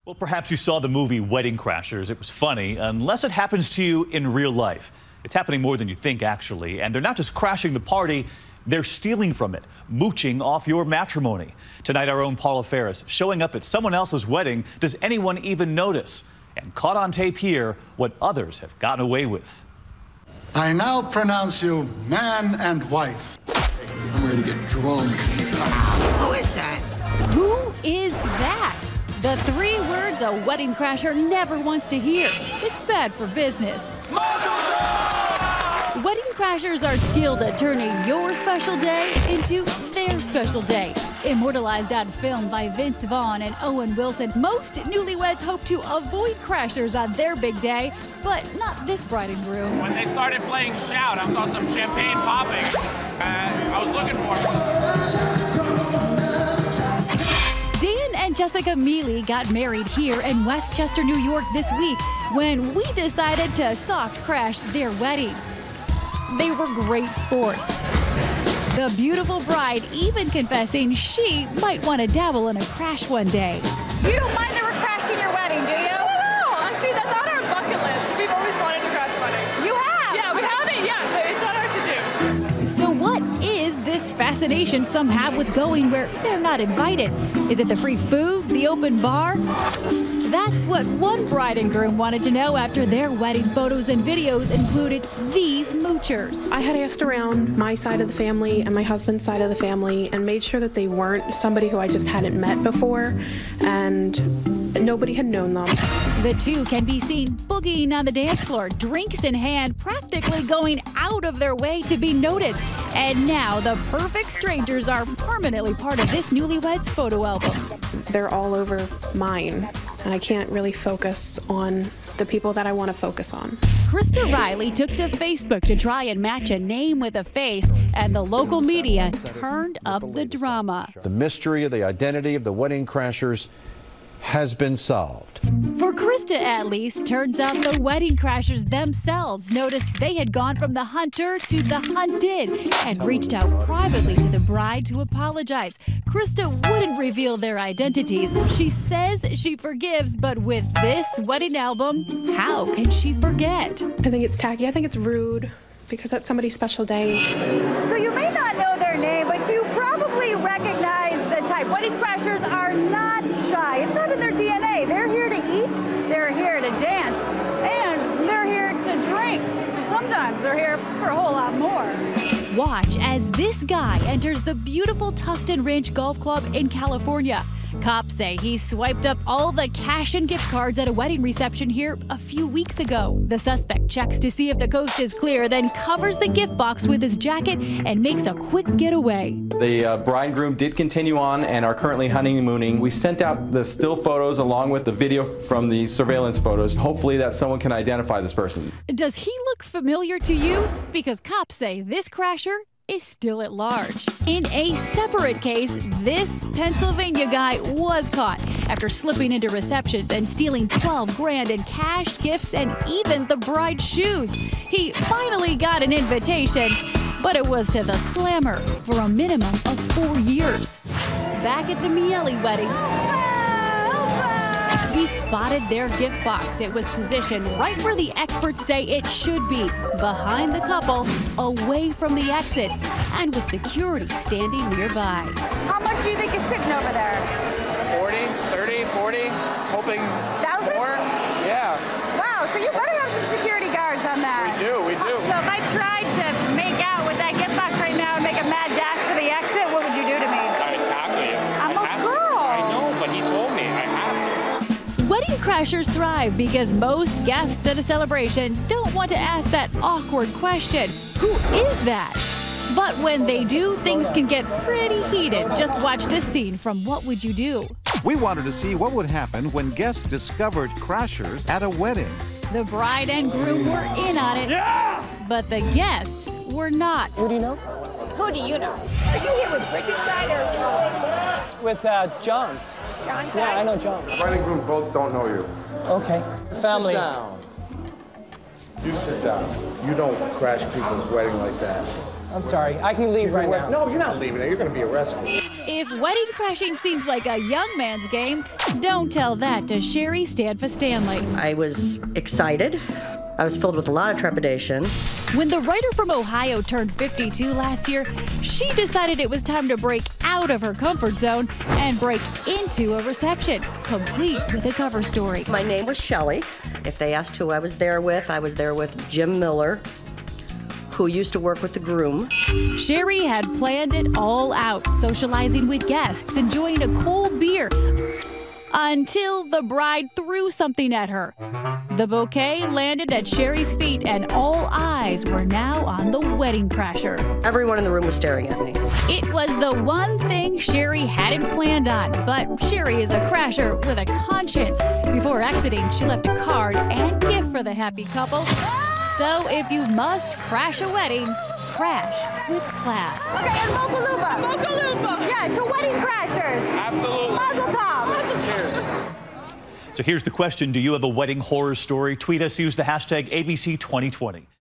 Well, perhaps you saw the movie Wedding Crashers. It was funny, unless it happens to you in real life. It's happening more than you think, actually. And they're not just crashing the party, they're stealing from it, mooching off your matrimony. Tonight, our own Paula Ferris showing up at someone else's wedding. Does anyone even notice? And caught on tape here, what others have gotten away with. I now pronounce you man and wife. I'm ready to get drunk. Who is that? Who is that? The 3 words a wedding crasher never wants to hear. It's bad for business. Wedding crashers are skilled at turning your special day into their special day. Immortalized on film by Vince Vaughn and Owen Wilson, most newlyweds hope to avoid crashers on their big day, but not this bride and groom. When they started playing Shout, I saw some champagne popping. I was looking for it. Dan and Jessica Mealy got married here in Westchester, New York this week when we decided to soft crash their wedding. They were great sports. The beautiful bride even confessing she might want to dabble in a crash one day. You don't mind that we're crashing your wedding, do you? No, dude, that's on our bucket list. We've always wanted to crash a wedding. You have? Yeah, we have it, yeah, but it's on our to-do. So what is this fascination some have with going where they're not invited? Is it the free food, the open bar? That's what one bride and groom wanted to know after their wedding photos and videos included these moochers. I had asked around my side of the family and my husband's side of the family and made sure that they weren't somebody who I just hadn't met before, and nobody had known them. The two can be seen boogieing on the dance floor, drinks in hand, practically going out of their way to be noticed. And now the perfect strangers are permanently part of this newlyweds photo album. They're all over mine, and I can't really focus on the people that I want to focus on. Krista Riley took to Facebook to try and match a name with a face, and the local media turned up the drama. The mystery of the identity of the wedding crashers has been solved. For Krista, at least, turns out the wedding crashers themselves noticed they had gone from the hunter to the hunted and reached out privately to the bride to apologize. Krista wouldn't reveal their identities. She says she forgives, but with this wedding album, how can she forget? I think it's tacky. I think it's rude because that's somebody's special day. So you may not know their name, but you probably recognize the type. Wedding crashers are not shy. It's not in their DNA. They're here to eat, they're here to dance, and they're here to drink. Sometimes they're here for a whole lot more. Watch as this guy enters the beautiful Tustin Ranch Golf Club in California. Cops say he swiped up all the cash and gift cards at a wedding reception here a few weeks ago. The suspect checks to see if the coast is clear, then covers the gift box with his jacket and makes a quick getaway. The bride and groom did continue on and are currently honeymooning. We sent out the still photos along with the video from the surveillance photos. Hopefully that someone can identify this person. Does he look familiar to you? Because cops say this crasher is still at large. In a separate case, this Pennsylvania guy was caught after slipping into receptions and stealing 12 grand in cash, gifts, and even the bride's shoes. He finally got an invitation, but it was to the Slammer for a minimum of 4 years. Back at the Miele wedding, he spotted their gift box. It was positioned right where the experts say it should be, behind the couple, away from the exit, and with security standing nearby. How much do you think is sitting over there? 40, 30, 40, hoping Thousands? more. Yeah. Wow, so you better have some security guards on that. We do. So if I tried to make out with that gift box right now and make a mad dash for the exit, what would you do to me? I'd tackle you. I'm a girl. I know, but he told me I have to. Wedding crashers thrive because most guests at a celebration don't want to ask that awkward question, who is that? But when they do, things can get pretty heated. Just watch this scene from What Would You Do? We wanted to see what would happen when guests discovered crashers at a wedding. The bride and groom were in on it, but the guests were not. Who do you know? Who do you know? Are you here with Bridget's side or? With John's. John's side? Yeah, I know John. The bride and groom both don't know you. Okay. Family. Sit down. You sit down. You don't crash people's wedding like that. I'm sorry. I can leave right now. No, you're not leaving it. You're going to be arrested. If wedding crashing seems like a young man's game, don't tell that to Sherry Stanfa Stanley. I was excited. I was filled with a lot of trepidation. When the writer from Ohio turned 52 last year, she decided it was time to break out of her comfort zone and break into a reception, complete with a cover story. My name was Shelley. If they asked who I was there with Jim Miller, who used to work with the groom. Sherry had planned it all out, socializing with guests, enjoying a cold beer, until the bride threw something at her. The bouquet landed at Sherry's feet, and all eyes were now on the wedding crasher. Everyone in the room was staring at me. It was the one thing Sherry hadn't planned on, but Sherry is a crasher with a conscience. Before exiting, she left a card and gift for the happy couple. So if you must crash a wedding, crash with class. Okay, and Mocha Lupa. Mocha Lupa. Yeah, to wedding crashers. Absolutely. Mazel tov. So here's the question. Do you have a wedding horror story? Tweet us. Use the hashtag ABC2020.